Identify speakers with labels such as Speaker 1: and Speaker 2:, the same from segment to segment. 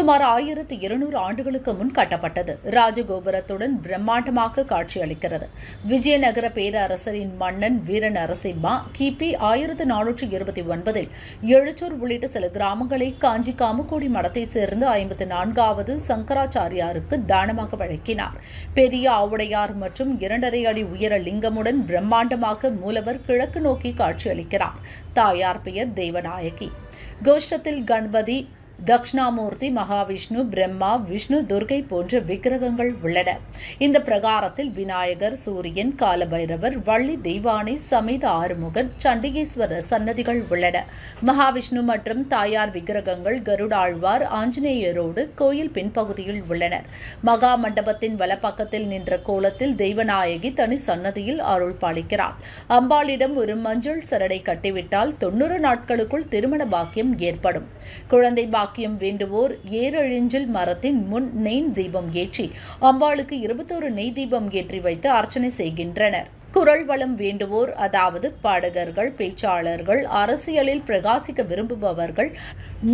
Speaker 1: சுமார் 1200 ஆண்டுகளுக்கு முன் கட்டப்பட்டது. ராஜகோபுரத்துடன் பிரம்மாண்டமாக காட்சியளிக்கிறது. விஜயநகர பேரரசரின் மன்னன் வீர நரசிம்மா கிபி 1429 எழுச்சூர் உள்ளிட்ட சில கிராமங்களை காஞ்சி காமக்கோடி மடத்தை சேர்ந்த 54வது சங்கராச்சாரியாருக்கு தானமாக வழங்கினார். பெரிய ஆவுடையார் மற்றும் 2.5 அடி உயர லிங்கமுடன் பிரம்மாண்டமாக மூலவர் கிழக்கு நோக்கி காட்சியளிக்கிறார். தாயார் பெயர் தேவநாயகி. கோஷ்டத்தில் கணபதி, தக்ஷணாமூர்த்தி, மகாவிஷ்ணு, பிரம்மா, விஷ்ணு, துர்கை போன்ற விக்கிரகங்கள் உள்ளன. இந்த பிரகாரத்தில் விநாயகர், சூரியன், காலபைரவர், வள்ளி தெய்வானை சமேத ஆறுமுகன், சண்டிகேஸ்வரர் சன்னதிகள் உள்ளன. மகாவிஷ்ணு மற்றும் தாயார் விக்கிரகங்கள் கருடாழ்வார், ஆஞ்சநேயரோடு கோயில் பின்பகுதியில் உள்ளனர். மகா மண்டபத்தின் வலப்பக்கத்தில் நின்ற கோலத்தில் தெய்வநாயகி தனி சன்னதியில் அருள் பாலிக்கிறார். அம்பாளிடம் ஒரு மஞ்சள் சரடை கட்டிவிட்டால் 90 நாட்களுக்குள் திருமண பாக்கியம் ஏற்படும். குழந்தை பாக்கியம் வேண்டுவோர் ஏரழிஞ்சில் மரத்தின் முன் நெய் தீபம் ஏற்றி அம்பாளுக்கு 21 நெய் தீபம் ஏற்றி வைத்து அர்ச்சனை செய்கின்றனர். குரல் வளம் வேண்டுவோர், அதாவது பாடகர்கள், பேச்சாளர்கள், அரசியலில் பிரகாசிக்க விரும்புபவர்கள்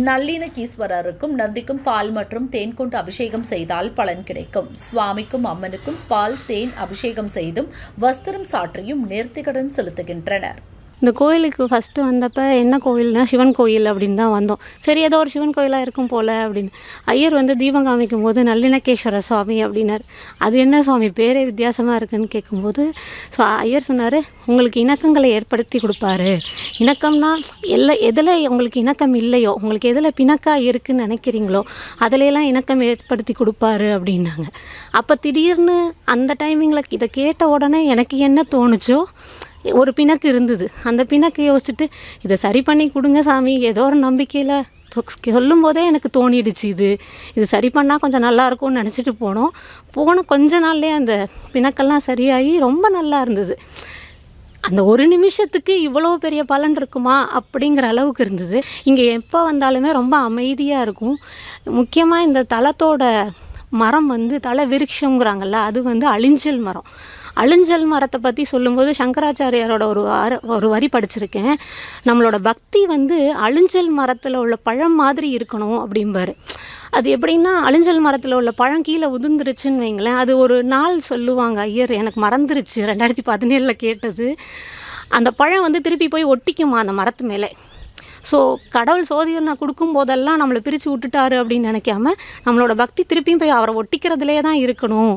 Speaker 1: நல்லிணக்கீஸ்வரருக்கும் நந்திக்கும் பால் மற்றும் தேன் கொண்டு அபிஷேகம் செய்தால் பலன் கிடைக்கும். சுவாமிக்கும் அம்மனுக்கும் பால், தேன் அபிஷேகம் செய்தும் வஸ்திரம் சாற்றியும் நேர்த்திக்கடன் செலுத்துகின்றனர்.
Speaker 2: இந்த கோயிலுக்கு ஃபஸ்ட்டு வந்தப்போ என்ன கோயில்னா சிவன் கோயில் அப்படின்னு தான் வந்தோம். சரி, ஏதோ ஒரு சிவன் கோயிலாக இருக்கும் போல் அப்படின்னு. ஐயர் தீபம் காமிக்கும் போது நல்லிணக்கேஸ்வர சுவாமி அப்படின்னார். அது என்ன சுவாமி பேரே வித்தியாசமாக இருக்குன்னு கேட்கும்போது ஐயர் சொன்னார், உங்களுக்கு இணக்கங்களை ஏற்படுத்தி கொடுப்பாரு. இணக்கம்னா எதில் உங்களுக்கு இணக்கம் இல்லையோ, உங்களுக்கு எதில் பிணக்காக இருக்குதுன்னு நினைக்கிறீங்களோ அதிலெல்லாம் இணக்கம் ஏற்படுத்தி கொடுப்பாரு அப்படின்னாங்க. அப்போ திடீர்னு அந்த டைமிங்கில் இதை கேட்ட உடனே எனக்கு என்ன தோணுச்சோ, ஒரு பிணக்கு இருந்தது. அந்த பிணக்கு யோசிச்சுட்டு இதை சரி பண்ணி கொடுங்க சாமி, ஏதோ ஒரு நம்பிக்கையில் சொல்லும் போதே எனக்கு தோணிடுச்சு, இது சரி பண்ணால் கொஞ்சம் நல்லாயிருக்கும்னு நினச்சிட்டு போன கொஞ்ச நாள்லேயே அந்த பிணக்கெல்லாம் சரியாகி ரொம்ப நல்லா இருந்தது. அந்த ஒரு நிமிஷத்துக்கு இவ்வளோ பெரிய பலன் இருக்குமா அப்படிங்கிற அளவுக்கு இருந்தது. இங்கே எப்போ வந்தாலுமே ரொம்ப அமைதியாக இருக்கும். முக்கியமாக இந்த தலத்தோட மரம் தல விருட்சங்கிறாங்கல்ல, அது அழிஞ்சல் மரம். அழிஞ்சல் மரத்தை பற்றி சொல்லும்போது சங்கராச்சாரியாரோட ஒரு வரி படிச்சிருக்கேன். நம்மளோட பக்தி அழிஞ்சல் மரத்தில் உள்ள பழம் மாதிரி இருக்கணும் அப்படிம்பாரு. அது எப்படின்னா, அழிஞ்சல் மரத்தில் உள்ள பழம் கீழே உதிர்ந்துருச்சுன்னு வைங்களேன், அது ஒரு நாள் சொல்லுவாங்க ஐயர், எனக்கு மறந்துருச்சு, 2017 கேட்டது. அந்த பழம் திருப்பி போய் ஒட்டிக்குமா அந்த மரத்து மேலே. ஸோ கடவுள் சோதியனை கொடுக்கும் போதெல்லாம் நம்மளை பிரித்து விட்டுட்டாரு அப்படின்னு நினைக்காம நம்மளோட பக்தி திருப்பியும் போய் அவரை ஒட்டிக்கிறதுலே தான் இருக்கணும்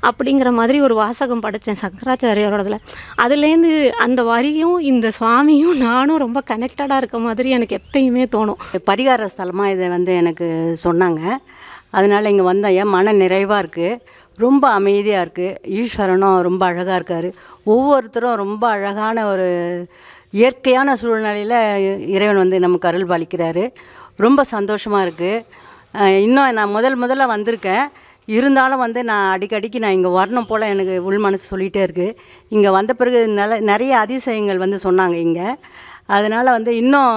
Speaker 2: அப்படிங்கிற மாதிரி ஒரு வாசகம் படித்தேன் சங்கராச்சாரியாரோடதில். அதுலேருந்து அந்த வரியும் இந்த சுவாமியும் நானும் ரொம்ப கனெக்டடாக இருக்க மாதிரி எனக்கு எப்பயுமே தோணும்.
Speaker 3: பரிகார ஸ்தலமாக இதை எனக்கு சொன்னாங்க. அதனால் இங்கே வந்தால் என் மன நிறைவாக இருக்குது, ரொம்ப அமைதியாக இருக்குது. ஈஸ்வரனும் ரொம்ப அழகாக இருக்கார். ஒவ்வொருத்தரும் ரொம்ப அழகான ஒரு இயற்கையான சூழ்நிலையில் இறைவன் நமக்கு அருள் பாலிக்கிறாரு. ரொம்ப சந்தோஷமாக இருக்குது. இன்னும் நான் முதல்ல வந்திருக்கேன். இருந்தாலும் நான் அடிக்கடிக்கு நான் இங்கே வரணும் போல் எனக்கு உள் மனசு சொல்லிகிட்டே இருக்குது. இங்கே வந்த பிறகு நிறைய அதிசயங்கள் சொன்னாங்க இங்கே. அதனால் இன்னும்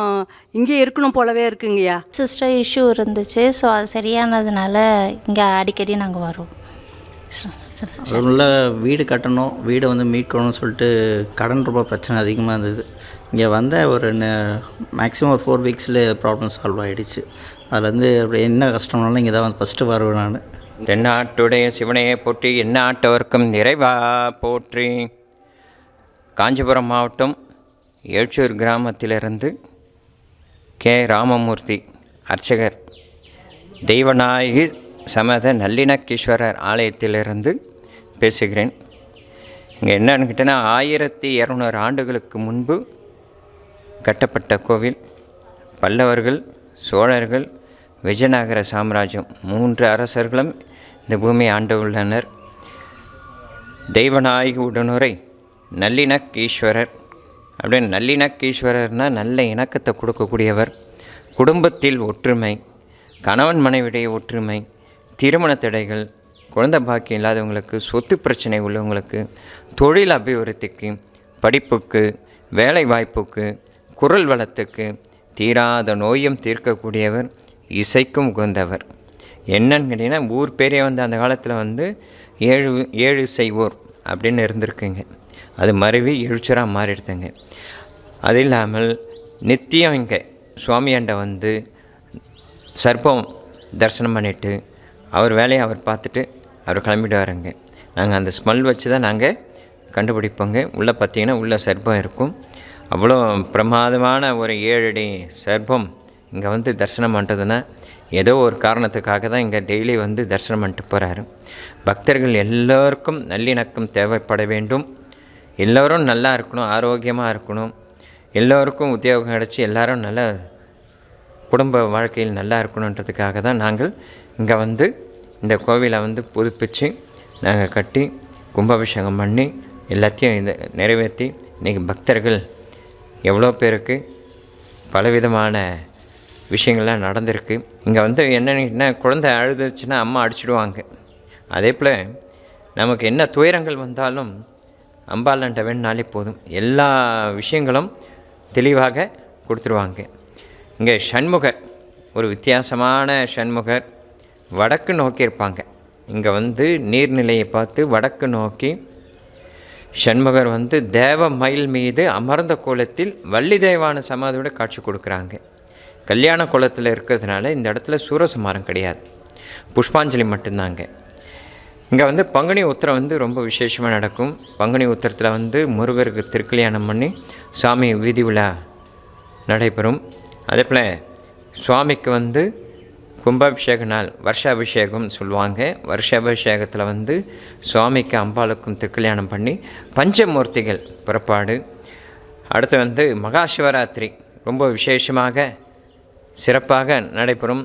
Speaker 3: இங்கே இருக்கணும் போலவே இருக்குங்கய்யா.
Speaker 4: சிஸ்டர் இஷ்யூ இருந்துச்சு. ஸோ அது சரியானதுனால இங்கே அடிக்கடி நாங்கள் வரோம்.
Speaker 5: நல்ல வீடு கட்டணும், வீடை மீட்கணும்னு சொல்லிட்டு கடன் ரொம்ப பிரச்சனை அதிகமாக இருந்தது. இங்கே வந்த ஒரு மேக்ஸிமம் ஒரு 4 வீக்ஸில் ப்ராப்ளம் சால்வ் ஆகிடுச்சு. அதுலேருந்து அப்படி என்ன கஷ்டம்னாலும் இங்கே தான் ஃபஸ்ட்டு வருவேன் நான்.
Speaker 6: தென்னாட்டுடைய சிவனையை போற்றி, எந்நாட்டவர்க்கும் நிறைவா போற்றி. காஞ்சிபுரம் மாவட்டம் எழுச்சூர் கிராமத்திலிருந்து கே. ராமமூர்த்தி அர்ச்சகர், தெய்வநாயகி சமேத நல்லிணக்கீஸ்வரர் ஆலயத்திலிருந்து பேசுகிறேன். இங்கே என்னன்னு கேட்டால் 1200 ஆண்டுகளுக்கு முன்பு கட்டப்பட்ட கோவில். பல்லவர்கள், சோழர்கள், விஜயநகர சாம்ராஜ்யம் 3 அரசர்களும் இந்த பூமியை ஆண்டு உள்ளனர். தெய்வநாயகி உடனுரை நல்லிணக்கீஸ்வரர் அப்படின்னு. நல்லிணக்கீஸ்வரர்னால் நல்ல இணக்கத்தை கொடுக்கக்கூடியவர். குடும்பத்தில் ஒற்றுமை, கணவன் மனைவிடைய ஒற்றுமை, திருமண தடைகள், குழந்தை பாக்கியம் இல்லாதவங்களுக்கு, சொத்து பிரச்சனை உள்ளவங்களுக்கு, தொழில் அபிவிருத்திக்கு, படிப்புக்கு, வேலை வாய்ப்புக்கு, குரல் வளத்துக்கு, தீராத நோயும் தீர்க்கக்கூடியவர், இசைக்கும் உகந்தவர். என்னன்னு கேட்டிங்கன்னா, ஊர் பேரே அந்த காலத்தில் ஏழு செய்வோர் அப்படின்னு இருந்திருக்குங்க. அது மருவி எழுச்சராக மாறிடுதுங்க. அது இல்லாமல் நித்தியம் இங்கே சுவாமியாண்ட சர்ப்பம் தரிசனம் பண்ணிவிட்டு அவர் வேலையை அவர் பார்த்துட்டு அவர் கிளம்பிடுவாருங்க. நாங்கள் அந்த ஸ்மெல் வச்சு தான் நாங்கள் கண்டுபிடிப்போங்க. உள்ளே பார்த்திங்கன்னா உள்ளே சர்ப்பம் இருக்கும். அவ்வளோ பிரமாதமான ஒரு 7 அடி சர்ப்பம் இங்கே வந்து தரிசனம் பண்ணுறதுன்னா ஏதோ ஒரு காரணத்துக்காக தான் இங்கே டெய்லி வந்து தரிசனம் பண்ணிட்டு போகிறாரு. பக்தர்கள் எல்லோருக்கும் நல்லிணக்கம் தேவைப்பட வேண்டும். எல்லோரும் நல்லா இருக்கணும், ஆரோக்கியமாக இருக்கணும், எல்லோருக்கும் உத்தியோகம் கிடச்சி எல்லோரும் நல்ல குடும்ப வாழ்க்கையில் நல்லா இருக்கணுன்றதுக்காக தான் நாங்கள் இங்கே வந்து இந்த கோவிலை வந்து புதுப்பித்து நாங்கள் கட்டி கும்பாபிஷேகம் பண்ணி எல்லாத்தையும் இதை நிறைவேற்றி இன்றைக்கி பக்தர்கள் எவ்வளோ பேருக்கு பலவிதமான விஷயங்கள்லாம் நடந்திருக்கு. இங்கே வந்து என்னென்ன குழந்தை அழுதுச்சுன்னா அம்மா அடிச்சிடுவாங்க. அதே போல் நமக்கு என்ன துயரங்கள் வந்தாலும் அம்பாளன்ட்ட வேணுனாலே போதும், எல்லா விஷயங்களும் தெளிவாக கொடுத்துருவாங்க. இங்கே சண்முகர் ஒரு வித்தியாசமான சண்முகர் வடக்கு நோக்கி இருப்பாங்க. இங்கே வந்து நீர்நிலையை பார்த்து வடக்கு நோக்கி சண்முகர் வந்து தேவ மயில் மீது அமர்ந்த கோலத்தில் வள்ளி தேவான சமாதியோட காட்சி கொடுக்குறாங்க. கல்யாண கோலத்தில் இருக்கிறதுனால இந்த இடத்துல சூரசம்ஹாரம் கிடையாது, புஷ்பாஞ்சலி மட்டும்தாங்க. இங்கே வந்து பங்குனி உத்திரம் வந்து ரொம்ப விசேஷமாக நடக்கும். பங்குனி உத்திரத்தில் வந்து முருகருக்கு திருக்கல்யாணம் பண்ணி சாமி வீதி விழா நடைபெறும். அதே போல் சுவாமிக்கு வந்து கும்பாபிஷேக நாள் வருஷாபிஷேகம் சொல்லுவாங்க. வருஷாபிஷேகத்தில் வந்து சுவாமிக்கு அம்பாளுக்கும் திருக்கல்யாணம் பண்ணி பஞ்சமூர்த்திகள் புறப்பாடு. அடுத்து வந்து மகா சிவராத்திரி ரொம்ப விசேஷமாக சிறப்பாக நடைபெறும்.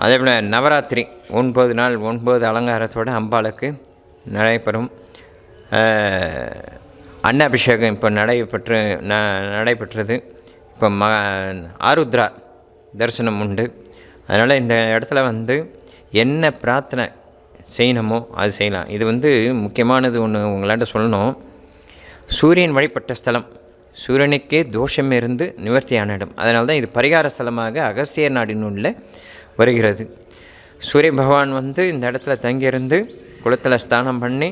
Speaker 6: அதே போல் நவராத்திரி 9 நாள் 9 அலங்காரத்தோடு அம்பாளுக்கு நடைபெறும். அன்னாபிஷேகம் இப்போ நடைபெற்றது. இப்போ ஆருத்ரா தரிசனம் உண்டு. அதனால் இந்த இடத்துல வந்து என்ன பிரார்த்தனை செய்யணுமோ அது செய்யலாம். இது வந்து முக்கியமானது ஒன்று உங்களாண்ட சொல்லணும். சூரியன் வழிபட்ட ஸ்தலம், சூரியனுக்கே தோஷம் இருந்து நிவர்த்தியான இடம். அதனால தான் இது பரிகார ஸ்தலமாக அகஸ்தியர் நாடினுள்ள வருகிறது. சூரிய பகவான் வந்து இந்த இடத்துல தங்கியிருந்து குளத்தில் ஸ்நானம் பண்ணி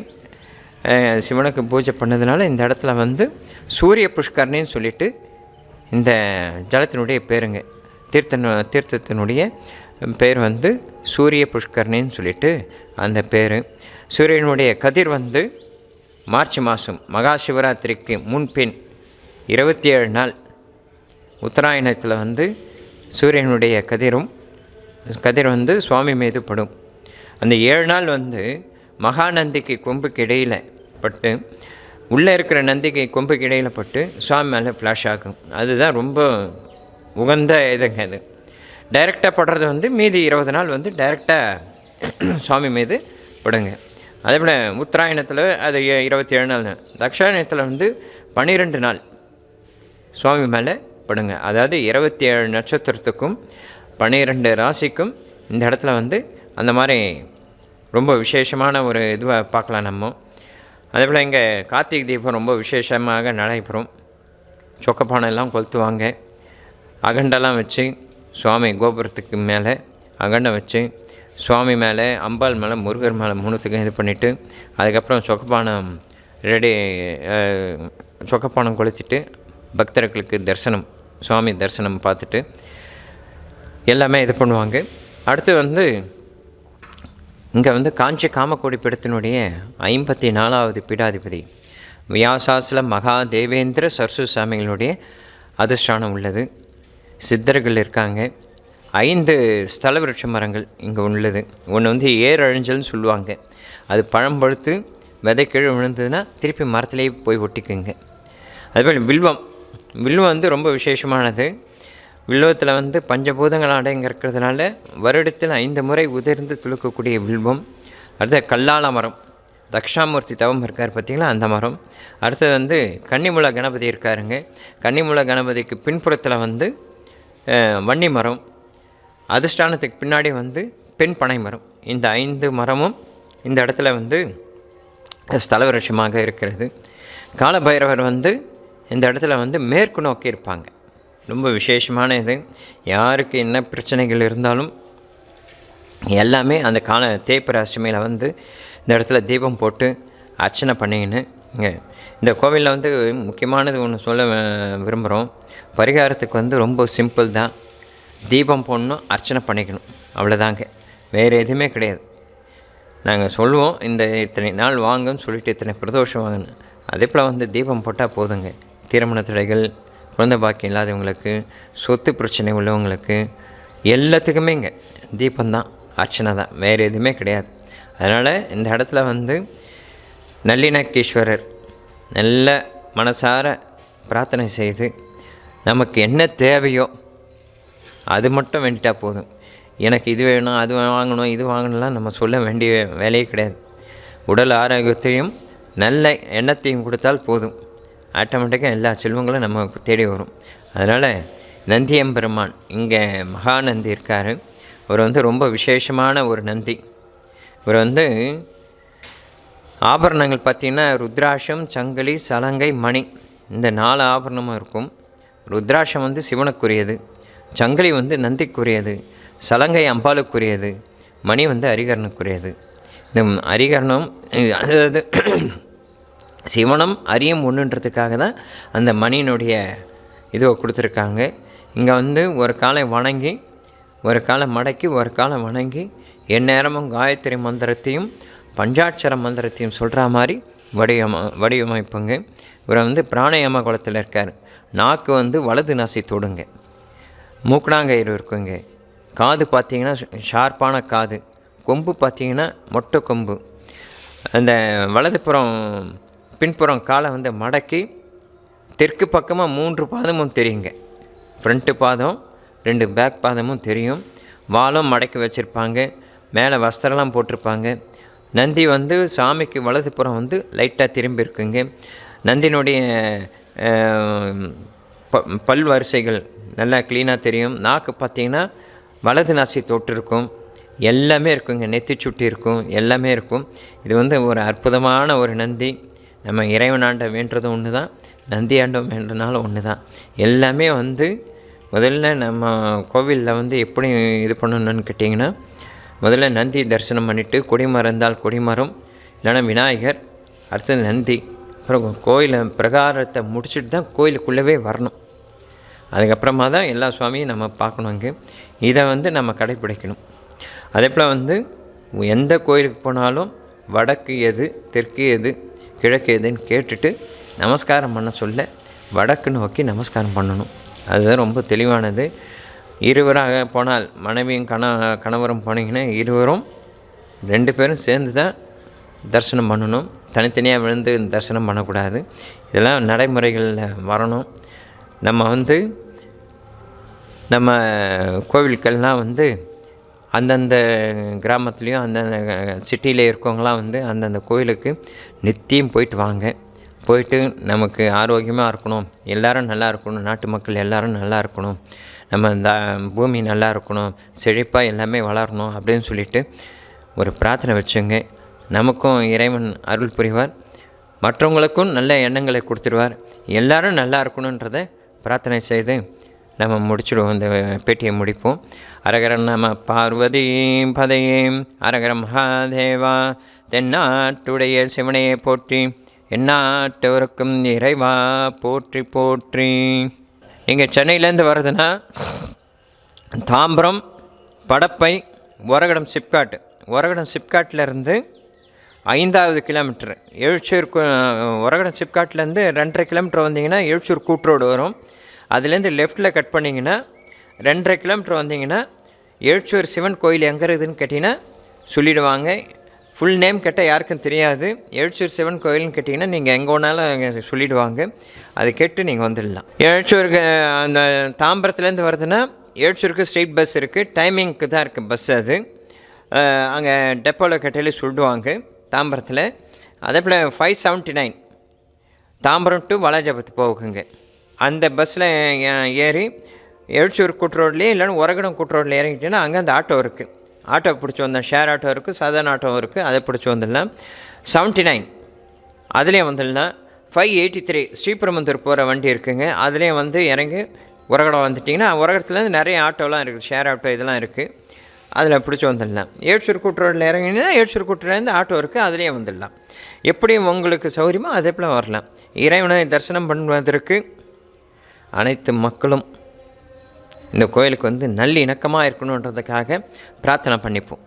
Speaker 6: சிவனுக்கு பூஜை பண்ணதுனால இந்த இடத்துல வந்து சூரிய புஷ்கரணின்னு சொல்லிட்டு இந்த ஜலத்தினுடைய பேருங்க. தீர்த்தத்தினுடைய பேர் வந்து சூரிய புஷ்கரணின்னு சொல்லிட்டு அந்த பேர். சூரியனுடைய கதிர் வந்து மார்ச் மாதம் மகா சிவராத்திரிக்கு முன்பின் 27 நாள் உத்தராயணத்தில் வந்து சூரியனுடைய கதிர் வந்து சுவாமி மீது படும். அந்த 7 நாள் வந்து மகாநந்திக்கு கொம்புக்கு இடையில் பட்டு, உள்ளே இருக்கிற நந்திக்கு கொம்புக்கு இடையில் பட்டு சுவாமி மேலே ஃப்ளாஷ் ஆகும். அதுதான் ரொம்ப உகந்த இதுங்க. அது டைரெக்டாக படுறது வந்து மீதி 20 நாள் வந்து டைரெக்டாக சுவாமி மீது படுங்க. அதே போல் உத்தராயணத்தில் அது 27 நாள், தக்ஷாயணத்தில் வந்து 12 நாள் சுவாமி மேலே படுங்க. அதாவது 27 நட்சத்திரத்துக்கும் 12 ராசிக்கும் இந்த இடத்துல வந்து அந்த மாதிரி ரொம்ப விசேஷமான ஒரு இதுவை பார்க்கலாம் நம்ம. அதே போல் இங்கே கார்த்திகை தீபம் ரொம்ப விசேஷமாக நடைபெறும். சொக்கப்பானையெல்லாம் கொளுத்துவாங்க. அகண்டெல்லாம் வச்சு சுவாமி கோபுரத்துக்கு மேலே அகண்டம் வச்சு சுவாமி மேலே அம்பாள் மேலே முருகர் மேலே 3த்துக்கும் இது பண்ணிவிட்டு அதுக்கப்புறம் சொக்கப்பானம் கொளுத்திட்டு பக்தர்களுக்கு தரிசனம், சுவாமி தரிசனம் பார்த்துட்டு எல்லாமே இது பண்ணுவாங்க. அடுத்து வந்து இங்கே வந்து காஞ்சி காமக்கோடி பீடத்தினுடைய 54வது பீடாதிபதி வியாசாசில மகா தேவேந்திர சரஸ்வதி சாமிகளுடைய அதிஷ்டானம் உள்ளது. சித்தர்கள் இருக்காங்க. 5 ஸ்தல விருட்ச மரங்கள் இங்கே உள்ளது. ஒன்று வந்து ஏரழிஞ்சல்னு சொல்லுவாங்க. அது பழம் பழுத்து விதை கீழே விழுந்ததுன்னா திருப்பி மரத்துலேயே போய் ஒட்டிக்குங்க. அதுபோல் வில்வம் வந்து ரொம்ப விசேஷமானது. வில்வத்தில் வந்து பஞ்சபூதங்கள் அடங்கிருக்கிறதுனால வருடத்தில் 5 முறை உதிர்ந்து துளுக்கக்கூடிய வில்வம். அடுத்த கல்லால மரம், தக்ஷாமூர்த்தி தவம் இருக்கார் பார்த்திங்களா, அந்த மரம். அடுத்தது வந்து கன்னிமூல கணபதி இருக்காருங்க. கன்னிமூல கணபதிக்கு பின்புறத்தில் வந்து வன்னி மரம், அதிஷ்டானத்துக்கு பின்னாடி வந்து பெண் பனை மரம். இந்த 5 மரமும் இந்த இடத்துல வந்து ஸ்தல விருட்சமாக இருக்கிறது. காலபைரவர் வந்து இந்த இடத்துல வந்து மேற்கு நோக்கி இருப்பாங்க. ரொம்ப விசேஷமான இது. யாருக்கு என்ன பிரச்சனைகள் இருந்தாலும் எல்லாமே அந்த தேய்பிறை அஷ்டமியில் வந்து இந்த இடத்துல தீபம் போட்டு அர்ச்சனை பண்ணிக்கின்னு இங்கே இந்த கோவிலில் வந்து முக்கியமானது ஒன்று சொல்ல விரும்புகிறோம். பரிகாரத்துக்கு வந்து ரொம்ப சிம்பிள் தான். தீபம் போடணும், அர்ச்சனை பண்ணிக்கணும். அவ்வளோதாங்க, வேறு எதுவுமே கிடையாது. நாங்கள் சொல்லுவோம் இந்த இத்தனை நாள் வாங்கன்னு சொல்லிட்டு இத்தனை பிரதோஷம் வாங்கணும். அதே போல் வந்து தீபம் போட்டால் போதுங்க. திருமண தடைகள், குழந்தை பாக்கியம் இல்லாதவங்களுக்கு, சொத்து பிரச்சனை உள்ளவங்களுக்கு எல்லாத்துக்குமேங்க தீபந்தான், அர்ச்சனை தான், வேறு எதுவுமே கிடையாது. அதனால் இந்த இடத்துல வந்து நல்லிணக்கீஸ்வரர் நல்ல மனசார பிரார்த்தனை செய்து நமக்கு என்ன தேவையோ அது மட்டும் வேண்டிட்டா போதும். எனக்கு இது வேணும், அது வாங்கணும், இது வாங்கணும்லாம் நம்ம சொல்ல வேண்டிய வேலையே கிடையாது. உடல் ஆரோக்கியத்தையும் நல்ல எண்ணத்தையும் கொடுத்தால் போதும், ஆட்டோமேட்டிக்காக எல்லா செல்வங்களும் நம்ம தேடி வரும். அதனால் நந்தியம்பெருமான் இங்கே மகாநந்தி இருக்கார். அவர் வந்து ரொம்ப விசேஷமான ஒரு நந்தி. இவர் வந்து ஆபரணங்கள் பார்த்திங்கன்னா ருத்ராட்சம், சங்கிலி, சலங்கை, மணி, இந்த 4 ஆபரணமும் இருக்கும். ருத்ராட்சம் வந்து சிவனுக்குரியது, சங்கிலி வந்து நந்திக்குரியது, சலங்கை அம்பாளுக்குரியது, மணி வந்து அரிகரனுக்குரியது. இந்த அரிகரணம் அதாவது சிவனம் அரியும் ஒன்றுன்றதுக்காக தான் அந்த மணியினுடைய இதுவை கொடுத்துருக்காங்க. இங்கே வந்து ஒரு காலை வணங்கி, ஒரு காலை மடக்கி, ஒரு காலை வணங்கி, எந்நேரமும் காயத்ரி மந்திரத்தையும் பஞ்சாட்சர மந்திரத்தையும் சொல்கிற மாதிரி வடிவமைப்புங்க. இவர் வந்து பிராணாயாம குலத்தில் இருக்கார். நாக்கு வந்து வலது நாசி தொடுங்க, மூக்கணாங்கயிறு இருக்குங்க, காது பார்த்திங்கன்னா ஷார்ப்பான காது, கொம்பு பார்த்திங்கன்னா மொட்டை கொம்பு, அந்த வலதுபுறம் பின்புறம் காலை வந்து மடக்கி தெற்கு பக்கமாக 3 பாதமும் தெரியுங்க. ஃப்ரண்ட்டு பாதம் 2 பேக் பாதமும் தெரியும். வாலும் மடக்கி வச்சுருப்பாங்க, மேலே வஸ்திரம்லாம் போட்டிருப்பாங்க. நந்தி வந்து சாமிக்கு வலதுபுறம் வந்து லைட்டாக திரும்பி இருக்குங்க. நந்தினுடைய பல் வரிசைகள் நல்லா க்ளீனாக தெரியும். நாக்கு பார்த்திங்கன்னா வலது நாசி தொட்டு இருக்கும், எல்லாமே இருக்குங்க, நெத்தி சுட்டி இருக்கும், எல்லாமே இருக்கும். இது வந்து ஒரு அற்புதமான ஒரு நந்தி. நம்ம இறைவனாண்ட வேண்டதும் ஒன்று தான், நந்தி ஆண்டம் வேண்டனாலும் ஒன்று தான். எல்லாமே வந்து முதல்ல நம்ம கோவிலில் வந்து எப்படி இது பண்ணணுன்னு கேட்டிங்கன்னா, முதல்ல நந்தி தரிசனம் பண்ணிவிட்டு கொடிமரம் இருந்தால் கொடிமரம், இல்லைன்னா விநாயகர், அடுத்தது நந்தி, அப்புறம் கோயில் பிரகாரத்தை முடிச்சுட்டு தான் கோயிலுக்குள்ளவே வரணும். அதுக்கப்புறமா தான் எல்லா சுவாமியும் நம்ம பார்க்கணுங்க. இதை வந்து நம்ம கடைப்பிடிக்கணும். அதே போல் வந்து எந்த கோயிலுக்கு போனாலும் வடக்கு எது, தெற்கு எது, கிழக்கு எதுன்னு கேட்டுட்டு நமஸ்காரம் பண்ண சொல்ல வடக்கு நோக்கி நமஸ்காரம் பண்ணணும். அதுதான் ரொம்ப தெளிவானது. இருவராக போனால் மனைவியும் கணவரும் போனீங்கன்னா இருவரும் 2 பேரும் சேர்ந்து தான் தரிசனம் பண்ணணும். தனித்தனியாக விழுந்து தரிசனம் பண்ணக்கூடாது. இதெல்லாம் நடைமுறைகளில் வரணும். நம்ம வந்து நம்ம கோவிலுக்கெல்லாம் வந்து அந்தந்த கிராமத்துலேயும் அந்தந்த சிட்டியில் இருக்கவங்களாம் வந்து அந்தந்த கோயிலுக்கு நித்தியம் போயிட்டு வாங்க. போயிட்டு நமக்கு ஆரோக்கியமாக இருக்கணும், எல்லோரும் நல்லா இருக்கணும், நாட்டு மக்கள் எல்லோரும் நல்லா இருக்கணும், நம்ம இந்த பூமி நல்லா இருக்கணும், செழிப்பாக எல்லாமே வளரணும் அப்படின்னு சொல்லிட்டு ஒரு பிரார்த்தனை வச்சுங்க. நமக்கும் இறைவன் அருள் புரிவார், மற்றவங்களுக்கும் நல்ல எண்ணங்களை கொடுத்துருவார். எல்லோரும் நல்லா இருக்கணுன்றதை பிரார்த்தனை செய்து நம்ம முடிச்சுடுவோம், இந்த பேட்டியை முடிப்போம். அரகரம் நம பார்வதி பதையேம், அரகர மகாதேவா, தென்னாட்டுடைய சிவனையை போற்றி, எந்நாட்டவருக்கும் இறைவா போற்றி போற்றி. நீங்கள் சென்னையிலேருந்து வர்றதுன்னா தாம்பரம், படப்பை, ஒரகடம் சிப்காட், ஒரகடம் சிப்காட்லேருந்து 5வது கிலோமீட்டர் எழுச்சூர், ஒரகடம் சிப்காட்லேருந்து 2.5 கிலோமீட்டர் வந்தீங்கன்னா எழுச்சூர் கூட்ரோடு வரும். அதுலேருந்து லெஃப்ட்டில் கட் பண்ணிங்கன்னா 2.5 கிலோமீட்டர் வந்தீங்கன்னா எழுச்சூர் சிவன் கோயில் எங்கே இருக்குதுன்னு கேட்டிங்கன்னா சொல்லிவிடுவாங்க. ஃபுல் நேம் கேட்டால் யாருக்கும் தெரியாது. எழுச்சூர் சிவன் கோயில்னு கேட்டிங்கன்னா நீங்கள் எங்கே வேணாலும் சொல்லிவிடுவாங்க. அது கேட்டு நீங்கள் வந்துடலாம். எழுச்சூருக்கு அந்த தாம்பரத்துலேருந்து வருதுன்னா எழுச்சூருக்கு ஸ்ட்ரெயிட் பஸ் இருக்குது, டைமிங்க்கு தான் இருக்குது பஸ். அது அங்கே டெப்போவில் கேட்டாலே சொல்லிடுவாங்க தாம்பரத்தில். அதே போல் 579 தாம்பரம் டு வாலாஜாபாத் போகுங்க. அந்த பஸ்ஸில் ஏறி எழுச்சூர் கூட்ரோட்லேயே இல்லைன்னா ஒரகடம் கூட்ரோட்டில் இறங்கிட்டீங்கன்னா அங்கே அந்த ஆட்டோ இருக்குது, ஆட்டோ பிடிச்சி வந்தேன். ஷேர் ஆட்டோ இருக்குது, சாதாரண ஆட்டோ இருக்குது, அதை பிடிச்சி வந்துடலாம். 79 அதுலேயும் வந்துடலாம். 583 ஸ்ரீபெரும்புதூர் போகிற வண்டி இருக்குங்க, அதுலேயும் வந்து இறங்கி உரகடம் வந்துட்டிங்கன்னா உரகடத்துலேருந்து நிறைய ஆட்டோலாம் இருக்குது, ஷேர் ஆட்டோ இதெல்லாம் இருக்குது, அதில் பிடிச்சி வந்துடலாம். எழுச்சூர் கூட்ரோட்டில் இறங்கினா எழுச்சூர் கூட்டூர்லேருந்து ஆட்டோ இருக்குது, அதுலேயே வந்துடலாம். எப்படியும் உங்களுக்கு சௌகரியமோ அதே போல் வரலாம். இறைவனை தரிசனம் பண்ணுவதற்கு அனைத்து மக்களும் இந்த கோயிலுக்கு வந்து நல்லிணக்கமாக இருக்கணுன்றதுக்காக பிரார்த்தனை பண்ணிப்போம்.